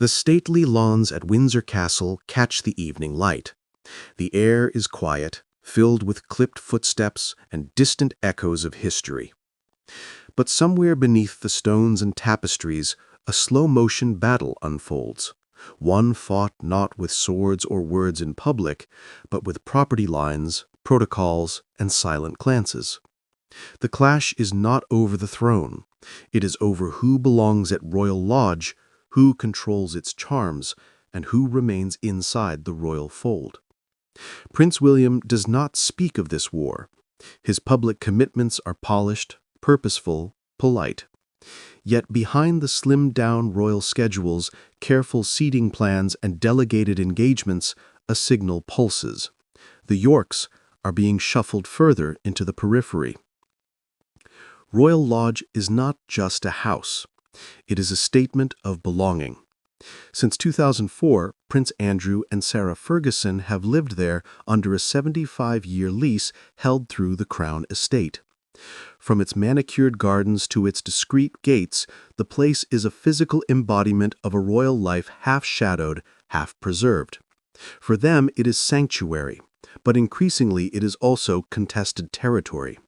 The stately lawns at Windsor Castle catch the evening light. The air is quiet, filled with clipped footsteps and distant echoes of history. But somewhere beneath the stones and tapestries, a slow-motion battle unfolds. One fought not with swords or words in public, but with property lines, protocols, and silent glances. The clash is not over the throne. It is over who belongs at Royal Lodge, who controls its charms, and who remains inside the royal fold. Prince William does not speak of this war. His public commitments are polished, purposeful, polite. Yet behind the slimmed-down royal schedules, careful seating plans, and delegated engagements, a signal pulses. The Yorks are being shuffled further into the periphery. Royal Lodge is not just a house. It is a statement of belonging. Since 2004, Prince Andrew and Sarah Ferguson have lived there under a 75-year lease held through the Crown estate. From its manicured gardens to its discreet gates, the place is a physical embodiment of a royal life half-shadowed, half-preserved. For them, it is sanctuary, but increasingly it is also contested territory.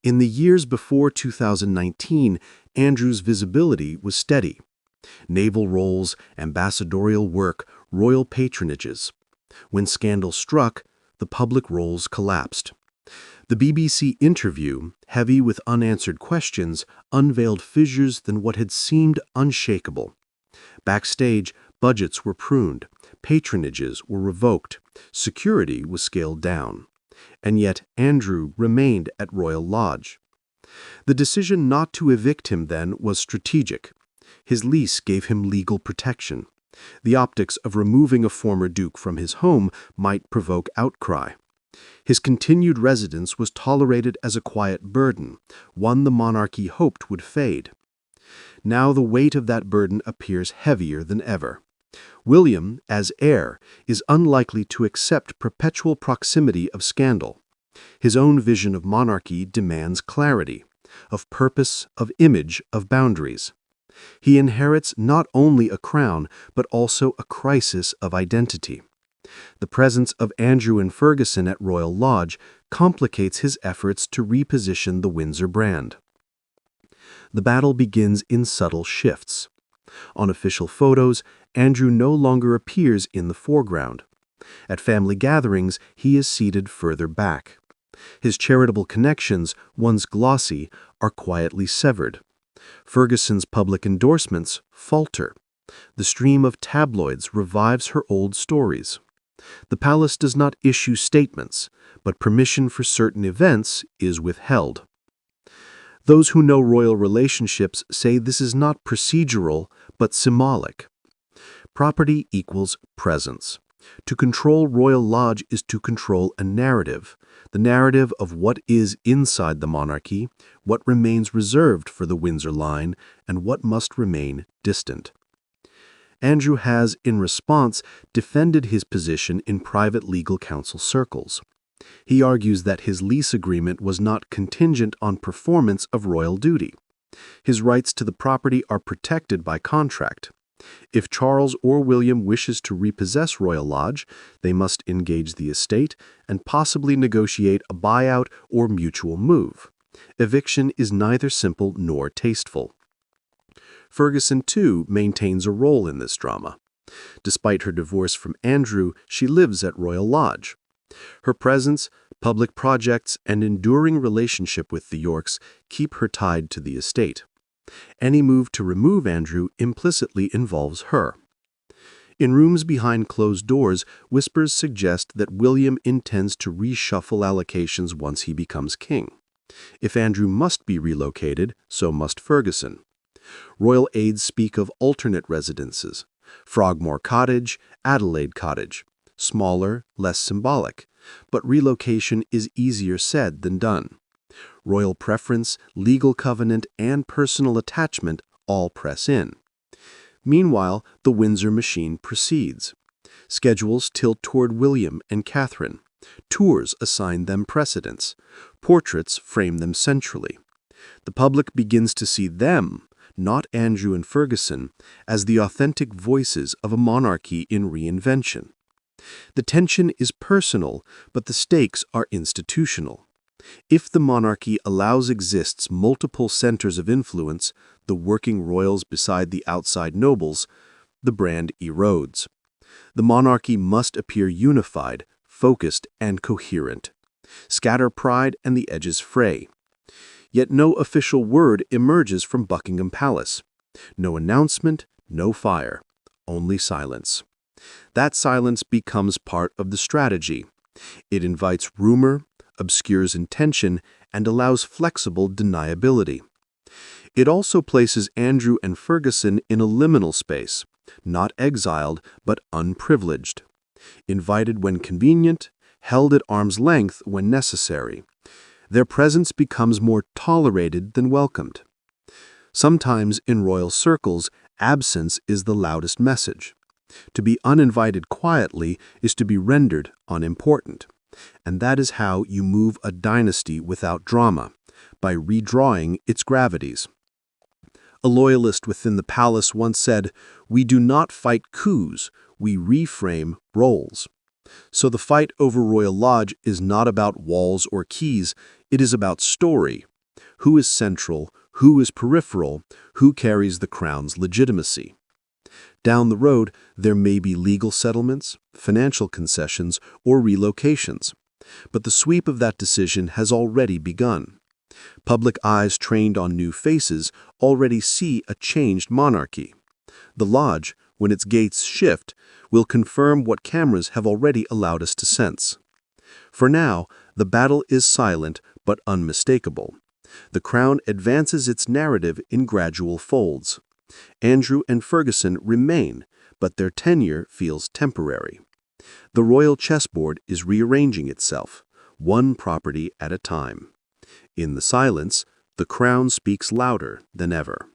In the years before 2019, Andrew's visibility was steady. Naval roles, ambassadorial work, royal patronages. When scandal struck, the public roles collapsed. The BBC interview, heavy with unanswered questions, unveiled fissures than what had seemed unshakable. Backstage, budgets were pruned, patronages were revoked, security was scaled down. And yet Andrew remained at Royal Lodge. The decision not to evict him then was strategic. His lease gave him legal protection. The optics of removing a former duke from his home might provoke outcry. His continued residence was tolerated as a quiet burden, one the monarchy hoped would fade. Now the weight of that burden appears heavier than ever. William, as heir, is unlikely to accept perpetual proximity of scandal. His own vision of monarchy demands clarity, of purpose, of image, of boundaries. He inherits not only a crown, but also a crisis of identity. The presence of Andrew and Ferguson at Royal Lodge complicates his efforts to reposition the Windsor brand. The battle begins in subtle shifts. On official photos, Andrew no longer appears in the foreground. At family gatherings, he is seated further back. His charitable connections, once glossy, are quietly severed. Ferguson's public endorsements falter. The stream of tabloids revives her old stories. The palace does not issue statements, but permission for certain events is withheld. Those who know royal relationships say this is not procedural, but symbolic. Property equals presence. To control Royal Lodge is to control a narrative, the narrative of what is inside the monarchy, what remains reserved for the Windsor line, and what must remain distant. Andrew has, in response, defended his position in private legal counsel circles. He argues that his lease agreement was not contingent on performance of royal duty. His rights to the property are protected by contract. If Charles or William wishes to repossess Royal Lodge, they must engage the estate and possibly negotiate a buyout or mutual move. Eviction is neither simple nor tasteful. Ferguson, too, maintains a role in this drama. Despite her divorce from Andrew, she lives at Royal Lodge. Her presence, public projects, and enduring relationship with the Yorks keep her tied to the estate. Any move to remove Andrew implicitly involves her. In rooms behind closed doors, whispers suggest that William intends to reshuffle allocations once he becomes king. If Andrew must be relocated, so must Ferguson. Royal aides speak of alternate residences: Frogmore Cottage, Adelaide Cottage. Smaller, less symbolic, but relocation is easier said than done. Royal preference, legal covenant, and personal attachment all press in. Meanwhile, the Windsor machine proceeds. Schedules tilt toward William and Catherine. Tours assign them precedence. Portraits frame them centrally. The public begins to see them, not Andrew and Ferguson, as the authentic voices of a monarchy in reinvention. The tension is personal, but the stakes are institutional. If the monarchy exists multiple centers of influence, the working royals beside the outside nobles, the brand erodes. The monarchy must appear unified, focused, and coherent. Scatter pride and the edges fray. Yet no official word emerges from Buckingham Palace. No announcement, no fire, only silence. That silence becomes part of the strategy. It invites rumor, obscures intention, and allows flexible deniability. It also places Andrew and Ferguson in a liminal space, not exiled but unprivileged. Invited when convenient, held at arm's length when necessary. Their presence becomes more tolerated than welcomed. Sometimes in royal circles, absence is the loudest message. To be uninvited quietly is to be rendered unimportant. And that is how you move a dynasty without drama, by redrawing its gravities. A loyalist within the palace once said, "We do not fight coups, we reframe roles." So the fight over Royal Lodge is not about walls or keys, it is about story. Who is central, who is peripheral, who carries the crown's legitimacy? Down the road, there may be legal settlements, financial concessions, or relocations. But the sweep of that decision has already begun. Public eyes trained on new faces already see a changed monarchy. The Lodge, when its gates shift, will confirm what cameras have already allowed us to sense. For now, the battle is silent but unmistakable. The Crown advances its narrative in gradual folds. Andrew and Ferguson remain, but their tenure feels temporary. The royal chessboard is rearranging itself, one property at a time. In the silence, the Crown speaks louder than ever.